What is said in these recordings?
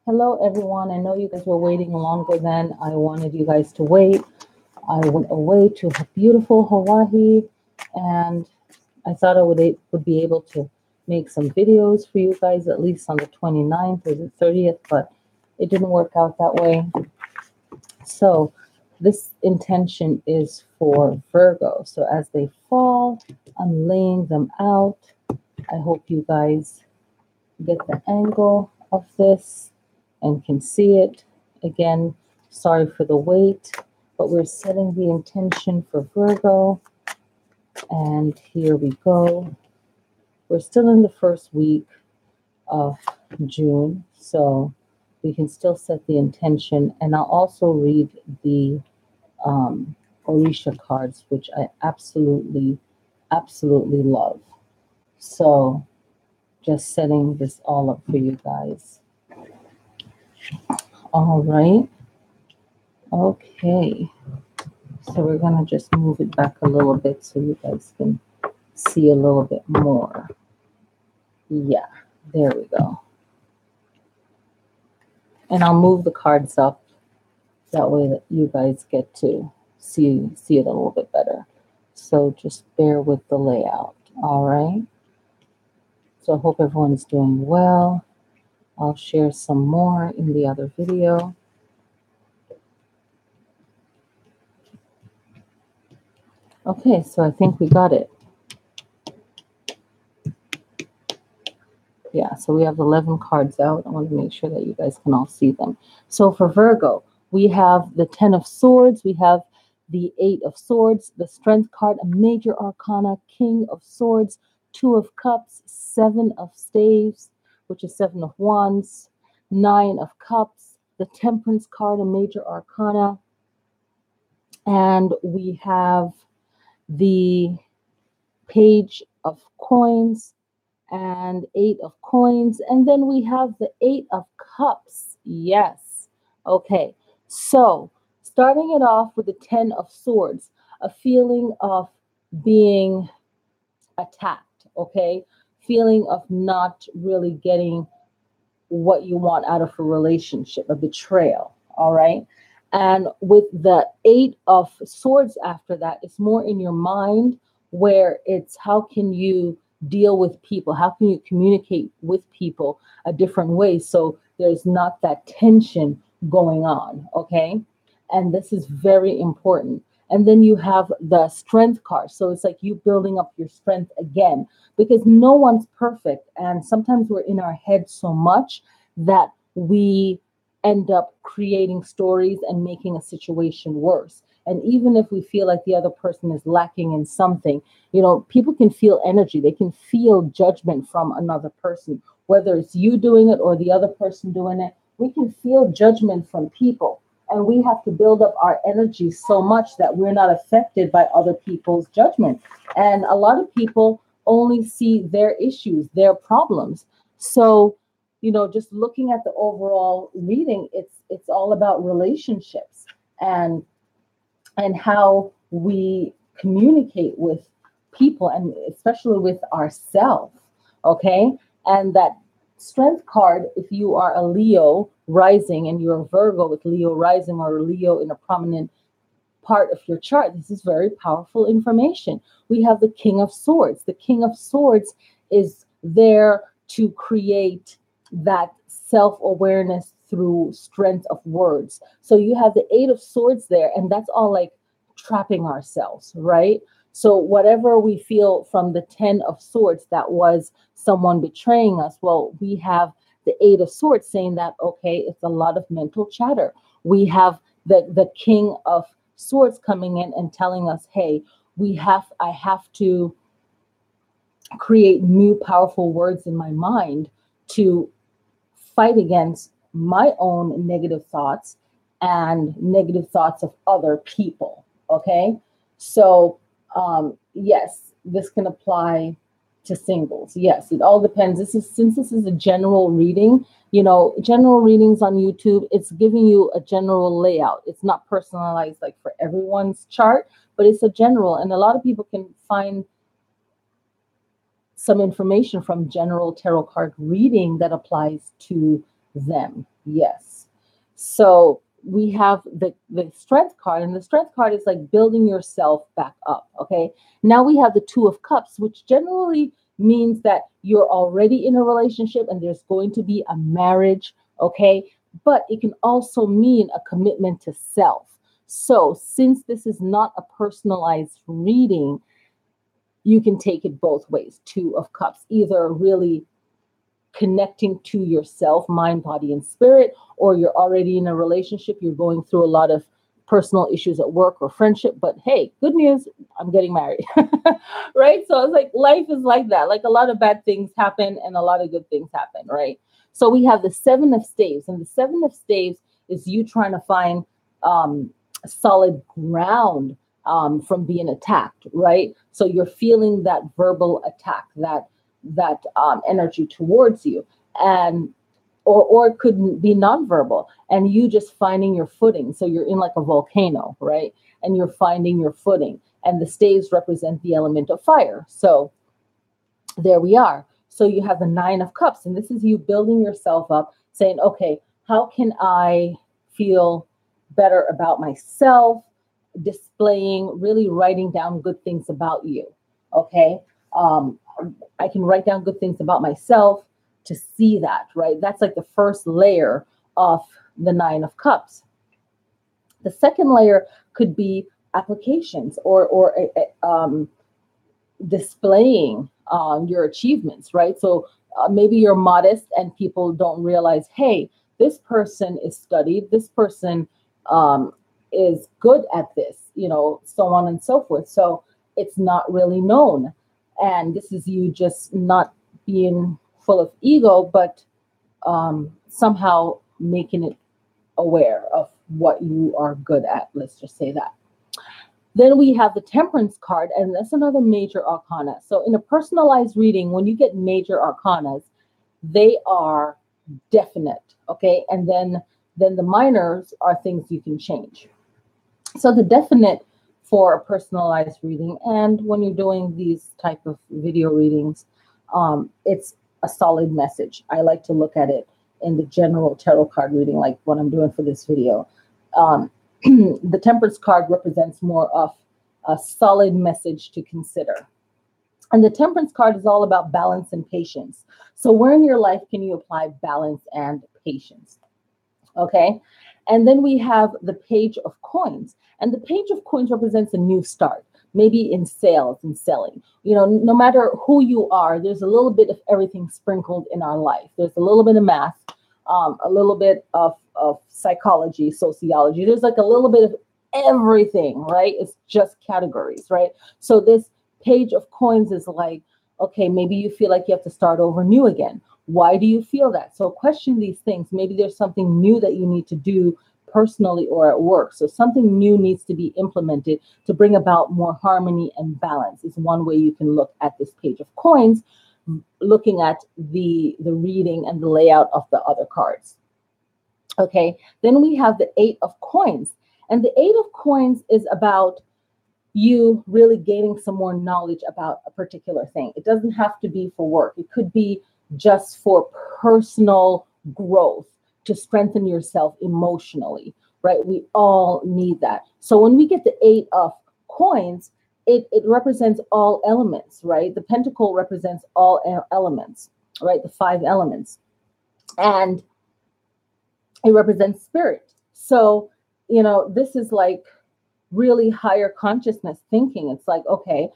Hello, everyone. I know you guys were waiting longer than I wanted you guys to wait. I went away to beautiful Hawaii, and I thought I would be able to make some videos for you guys at least on the 29th or the 30th, but it didn't work out that way. So this intention is for Virgo. So as they fall, I'm laying them out. I hope you guys get the angle of this and can see it. Again, sorry for the wait, but we're setting the intention for Virgo. And here we go. We're still in the first week of June, so we can still set the intention. And I'll also read the Orisha cards, which I absolutely, absolutely love. So just setting this all up for you guys. All right. Okay. So we're going to just move it back a little bit so you guys can see a little bit more. Yeah, there we go. And I'll move the cards up that way that you guys get to see it a little bit better. So just bear with the layout. All right. So I hope everyone's doing well. I'll share some more in the other video. Okay, so I think we got it. Yeah, so we have 11 cards out. I want to make sure that you guys can all see them. So for Virgo, we have the 10 of Swords, we have the 8 of Swords, the Strength card, a major arcana, King of Swords, 2 of Cups, 7 of Staves, which is 7 of Wands, 9 of Cups, the Temperance card, a major arcana, and we have the Page of Coins, and 8 of Coins, and then we have the 8 of Cups. Yes. Okay. So starting it off with the 10 of Swords, a feeling of being attacked. Okay. Feeling of not really getting what you want out of a relationship, a betrayal. All right. And with the 8 of Swords after that, it's more in your mind, where it's how can you deal with people? How can you communicate with people a different way so there's not that tension going on? Okay. And this is very important. And then you have the Strength card. So it's like you building up your strength again, because no one's perfect. And sometimes we're in our head so much that we end up creating stories and making a situation worse. And even if we feel like the other person is lacking in something, people can feel energy. They can feel judgment from another person, whether it's you doing it or the other person doing it. We can feel judgment from people. And we have to build up our energy so much that we're not affected by other people's judgment. And a lot of people only see their issues, their problems. So, just looking at the overall reading, it's all about relationships and how we communicate with people, and especially with ourselves. Okay. And that Strength card, if you are a Leo rising and you're a Virgo with Leo rising or Leo in a prominent part of your chart, this is very powerful information. We have the King of Swords. The King of Swords is there to create that self-awareness through strength of words. So you have the 8 of Swords there, and that's all like trapping ourselves, right? So whatever we feel from the 10 of Swords, that was someone betraying us. Well, we have the 8 of Swords saying that, okay, it's a lot of mental chatter. We have the King of Swords coming in and telling us, hey, I have to create new powerful words in my mind to fight against my own negative thoughts and negative thoughts of other people. Okay. So, yes, this can apply to singles. Yes, it all depends. Since this is a general reading, general readings on YouTube, it's giving you a general layout. It's not personalized like for everyone's chart, but it's a general. And a lot of people can find some information from general tarot card reading that applies to them. Yes. So we have the strength card, and the strength card is like building yourself back up. Okay. Now we have the two of cups, which generally means that you're already in a relationship and there's going to be a marriage. Okay. But it can also mean a commitment to self. So since this is not a personalized reading, you can take it both ways. Two of cups, either really connecting to yourself, mind, body, and spirit, or you're already in a relationship, you're going through a lot of personal issues at work or friendship, but hey, good news, I'm getting married. Right? So it's like life is like that. Like a lot of bad things happen and a lot of good things happen, right? So we have the seven of staves, and the seven of staves is you trying to find um, solid ground from being attacked, right? So you're feeling that verbal attack, that energy towards you, and or it could be nonverbal, and you just finding your footing. So you're in like a volcano, right? And you're finding your footing, and the staves represent the element of fire. So there we are. So you have the nine of cups, and this is you building yourself up, saying, okay, how can I feel better about myself? Displaying, really writing down good things about you. Okay. Um, I can write down good things about myself to see that, right? That's like the first layer of the nine of cups. The second layer could be applications or displaying your achievements, right? So maybe you're modest and people don't realize, hey, this person is studied, this person um, is good at this, so on and so forth. So it's not really known. And this is you just not being full of ego, but somehow making it aware of what you are good at. Let's just say that. Then we have the temperance card, and that's another major arcana. So in a personalized reading, when you get major arcanas, they are definite, okay? And then the minors are things you can change. So the definite for a personalized reading, and when you're doing these type of video readings, it's a solid message. I like to look at it in the general tarot card reading, like what I'm doing for this video. Um, the temperance card represents more of a solid message to consider. And the temperance card is all about balance and patience. So where in your life can you apply balance and patience? Okay. And then we have the page of coins. And the page of coins represents a new start, maybe in sales and selling. No matter who you are, there's a little bit of everything sprinkled in our life. There's a little bit of math, a little bit of psychology, sociology. There's like a little bit of everything, right? It's just categories, right? So this page of coins is like, okay, maybe you feel like you have to start over new again. Why do you feel that? So question these things. Maybe there's something new that you need to do personally or at work. So something new needs to be implemented to bring about more harmony and balance is one way you can look at this page of coins, looking at the reading and the layout of the other cards. Okay, then we have the eight of coins. And the eight of coins is about you really gaining some more knowledge about a particular thing. It doesn't have to be for work. It could be just for personal growth to strengthen yourself emotionally, right? We all need that. So when we get the eight of coins, it represents all elements, right? The pentacle represents all elements, right? The five elements. And it represents spirit. So, this is like really higher consciousness thinking. It's like, okay,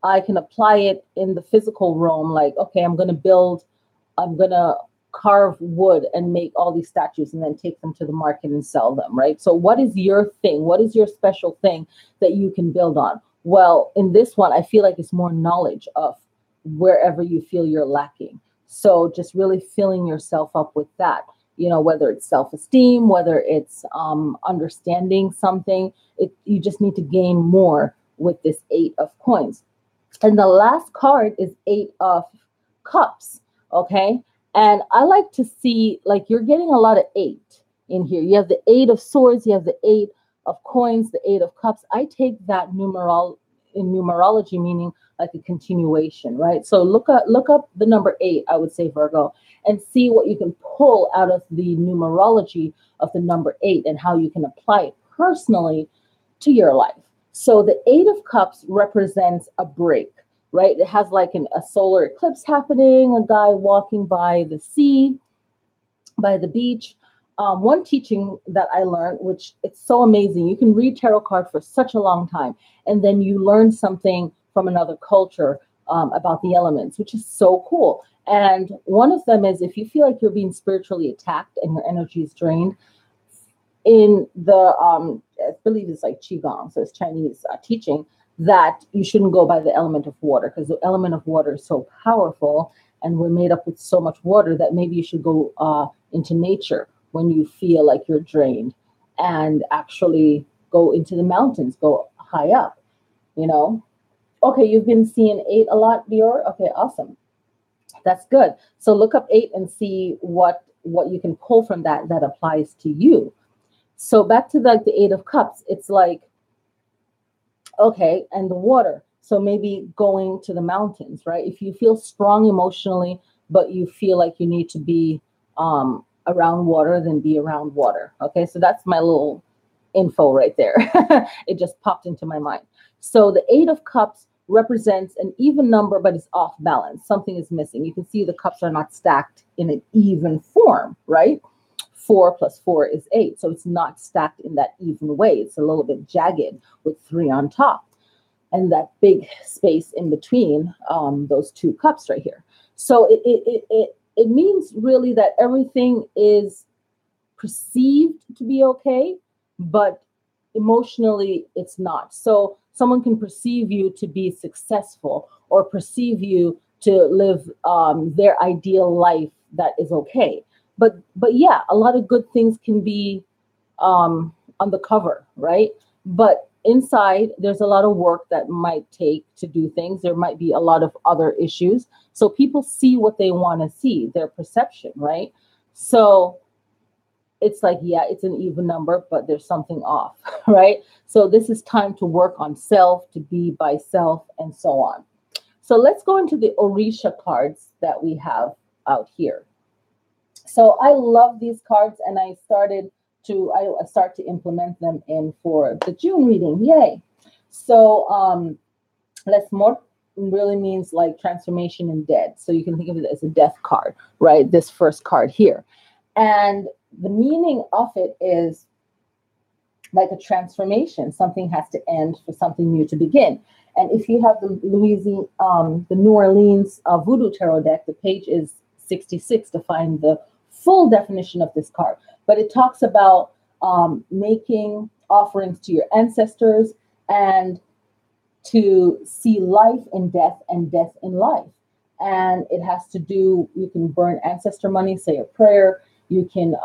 I can apply it in the physical realm. Like, okay, I'm going to carve wood and make all these statues and then take them to the market and sell them, right? So what is your thing? What is your special thing that you can build on? Well, in this one, I feel like it's more knowledge of wherever you feel you're lacking. So just really filling yourself up with that, whether it's self-esteem, whether it's understanding something, you just need to gain more with this eight of coins. And the last card is eight of cups. Okay. And I like to see, like, you're getting a lot of eight in here. You have the eight of swords, you have the eight of coins, the eight of cups. I take that in numerology, meaning like a continuation, right? So look up the number 8, I would say, Virgo, and see what you can pull out of the numerology of the number 8 and how you can apply it personally to your life. So the 8 of Cups represents a break, right? It has like a solar eclipse happening, a guy walking by the sea, by the beach. One teaching that I learned, which it's so amazing, you can read tarot card for such a long time, and then you learn something from another culture about the elements, which is so cool. And one of them is if you feel like you're being spiritually attacked and your energy is drained, in the I believe it's like qigong, so it's Chinese teaching, that you shouldn't go by the element of water because the element of water is so powerful, and we're made up with so much water that maybe you should go into nature when you feel like you're drained, and actually go into the mountains, go high up. You know. Okay, you've been seeing 8 a lot, Dior. Okay, awesome. That's good. So look up 8 and see what you can pull from that that applies to you. So back to like the 8 of Cups, it's like, okay, and the water. So maybe going to the mountains, right? If you feel strong emotionally, but you feel like you need to be around water, then be around water. Okay, so that's my little info right there. It just popped into my mind. So the 8 of Cups represents an even number, but it's off balance. Something is missing. You can see the cups are not stacked in an even form, right? 4 plus 4 is 8. So it's not stacked in that even way. It's a little bit jagged with 3 on top and that big space in between those two cups right here. So it means really that everything is perceived to be okay, but emotionally it's not. So someone can perceive you to be successful or perceive you to live their ideal life that is okay. But yeah, a lot of good things can be on the cover, right? But inside, there's a lot of work that might take to do things. There might be a lot of other issues. So people see what they want to see, their perception, right? So it's like, yeah, it's an even number, but there's something off, right? So this is time to work on self, to be by self, and so on. So let's go into the Orisha cards that we have out here. So I love these cards, and I start to implement them in for the June reading. Yay! So Les Mort really means like transformation and dead. So you can think of it as a death card, right? This first card here. And the meaning of it is like a transformation. Something has to end for something new to begin. And if you have the New Orleans Voodoo Tarot deck, the page is 66 to find the full definition of this card. But it talks about making offerings to your ancestors and to see life in death and death in life. And it has to do, you can burn ancestor money, say a prayer. You can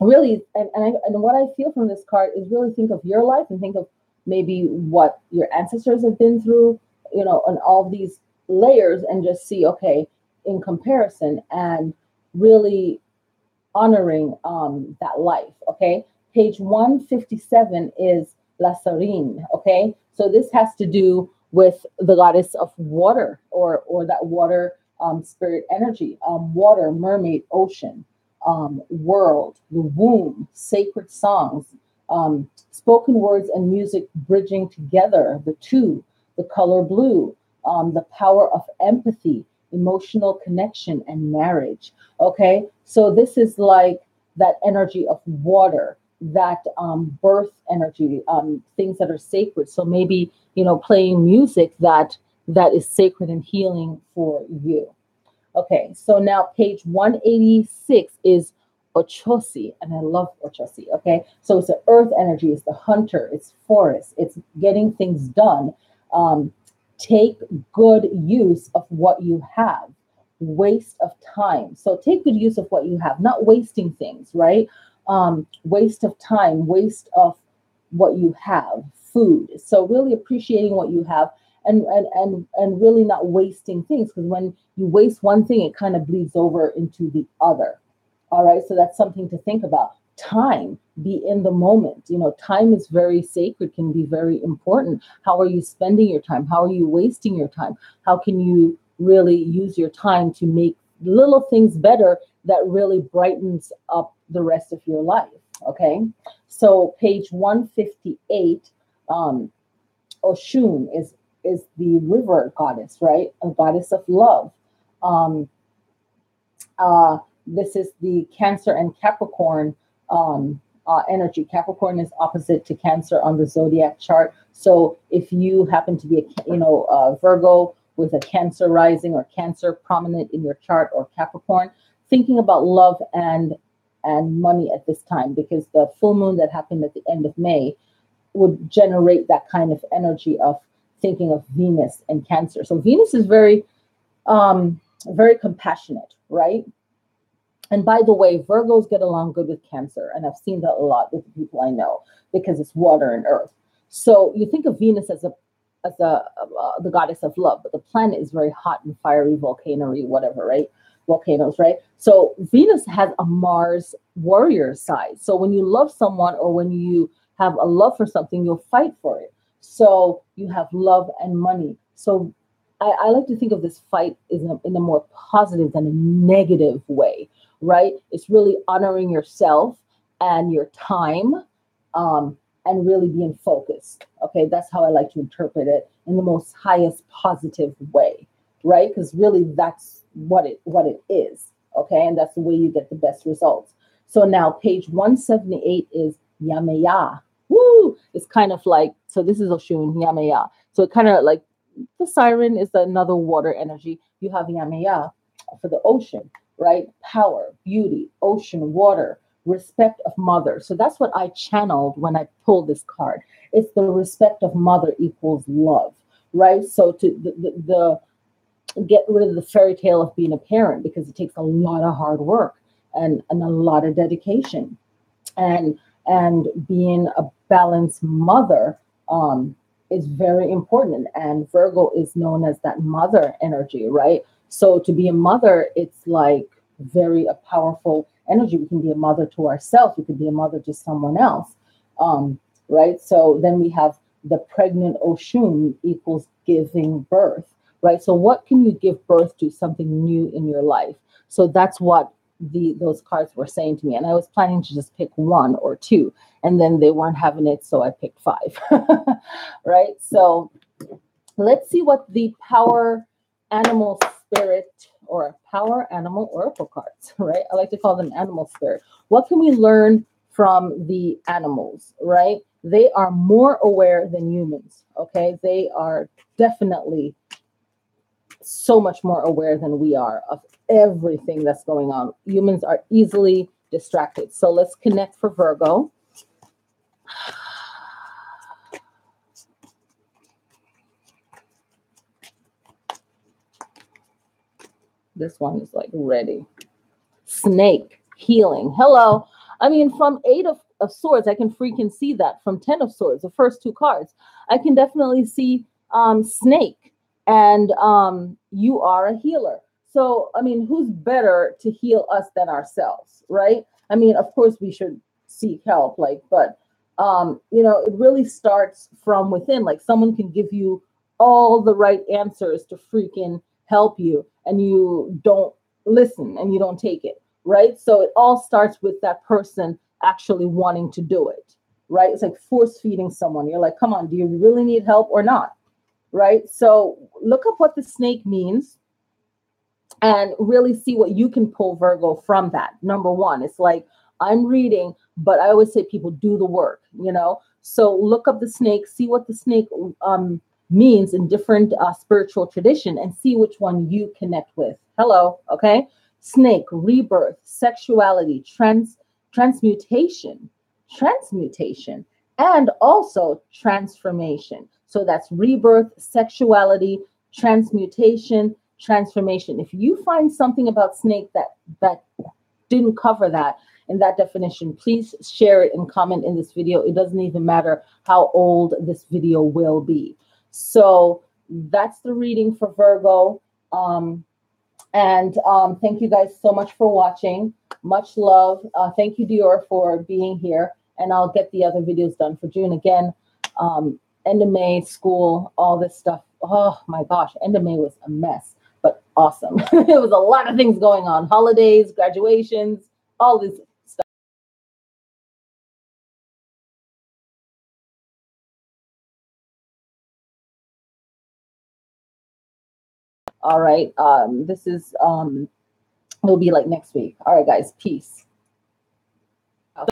really, and what I feel from this card is really think of your life and think of maybe what your ancestors have been through, you know, and all these layers, and just see, okay, in comparison, and really honoring that life. Okay, page 157 is La Sarine. Okay, so this has to do with the goddess of water, or that water spirit energy, water, mermaid, ocean, world, the womb, sacred songs, spoken words and music bridging together the two, the color blue, the power of empathy, emotional connection, and marriage. Okay, so this is like that energy of water, that birth energy, things that are sacred. So maybe, you know, playing music that is sacred and healing for you. Okay, so now page 186 is Ochosi, and I love Ochosi. Okay, so it's the earth energy, it's the hunter, it's forest, it's getting things done. Take good use of what you have. Waste of time. So take good use of what you have, not wasting things, right? Waste of time, waste of what you have, food. So really appreciating what you have, and really not wasting things, because when you waste one thing, it kind of bleeds over into the other. All right, so that's something to think about. time, be in the moment. Time is very sacred, can be very important. How are you spending your time? How are you wasting your time? How can you really use your time to make little things better that really brightens up the rest of your life? Okay, so page 158, Oshun is the river goddess, right? A goddess of love. Um, this is the Cancer and Capricorn energy. Capricorn is opposite to Cancer on the zodiac chart. So if you happen to be a Virgo with a Cancer rising or Cancer prominent in your chart, or Capricorn, thinking about love and money at this time, because the full moon that happened at the end of May would generate that kind of energy of thinking of Venus and Cancer. So Venus is very compassionate, right? And by the way, Virgos get along good with Cancer, and I've seen that a lot with the people I know, because it's water and earth. So you think of Venus as the goddess of love, but the planet is very hot and fiery, volcanory, whatever, right? Volcanoes, right? So Venus has a Mars warrior side. So when you love someone, or when you have a love for something, you'll fight for it. So you have love and money. So I like to think of this fight in a more positive than a negative way, right? It's really honoring yourself and your time, and really being focused. Okay, that's how I like to interpret it, in the most highest positive way, right? Because really that's what it is. Okay, and that's the way you get the best results. So now page 178 is Yameya. Woo! It's kind of like, so this is Oshun, Yameya. So it kind of like, the siren is another water energy. You have Yameya for the ocean, right? Power, beauty, ocean, water, respect of mother. So that's what I channeled when I pulled this card. It's the respect of mother equals love, right? So to get rid of the fairy tale of being a parent, because it takes a lot of hard work and a lot of dedication, and being a balanced mother is very important. And Virgo is known as that mother energy, right? So to be a mother, it's like very a powerful energy. We can be a mother to ourselves. We could be a mother to someone else, right? So then we have the pregnant Oshun equals giving birth, right? So what can you give birth to? Something new in your life. So that's what those cards were saying to me. And I was planning to just pick one or two, and then they weren't having it, so I picked five. Right? So let's see what the power animal spirit, or power animal oracle cards, right? I like to call them animal spirit. What can we learn from the animals, right? They are more aware than humans, okay? They are definitely so much more aware than we are of everything that's going on. Humans are easily distracted. So let's connect for Virgo. This one is like ready. Snake, healing. Hello. I mean, from Eight of Swords, I can freaking see that. From Ten of Swords, the first two cards, I can definitely see snake. And you are a healer. So, I mean, who's better to heal us than ourselves, right? I mean, of course, we should seek help, but it really starts from within. Like, someone can give you all the right answers to freaking help you, and you don't listen and you don't take it, right? So it all starts with that person actually wanting to do it, right? It's like force feeding someone. You're like, come on, do you really need help or not? Right? So look up what the snake means and really see what you can pull, Virgo, from that. Number one, it's like, I'm reading, but I always say people do the work, So look up the snake, see what the snake means in different spiritual tradition, and see which one you connect with. Hello, okay? Snake, rebirth, sexuality, transmutation, and also transformation. So that's rebirth, sexuality, transmutation, transformation. If you find something about snake that didn't cover that in that definition, please share it and comment in this video. It doesn't even matter how old this video will be. So that's the reading for Virgo. And thank you guys so much for watching. Much love. Thank you, Dior, for being here. And I'll get the other videos done for June. Again, end of May, school, all this stuff. Oh my gosh, end of May was a mess, but awesome. It was a lot of things going on. Holidays, graduations, all this stuff. All right. This is will be like next week. All right, guys. Peace.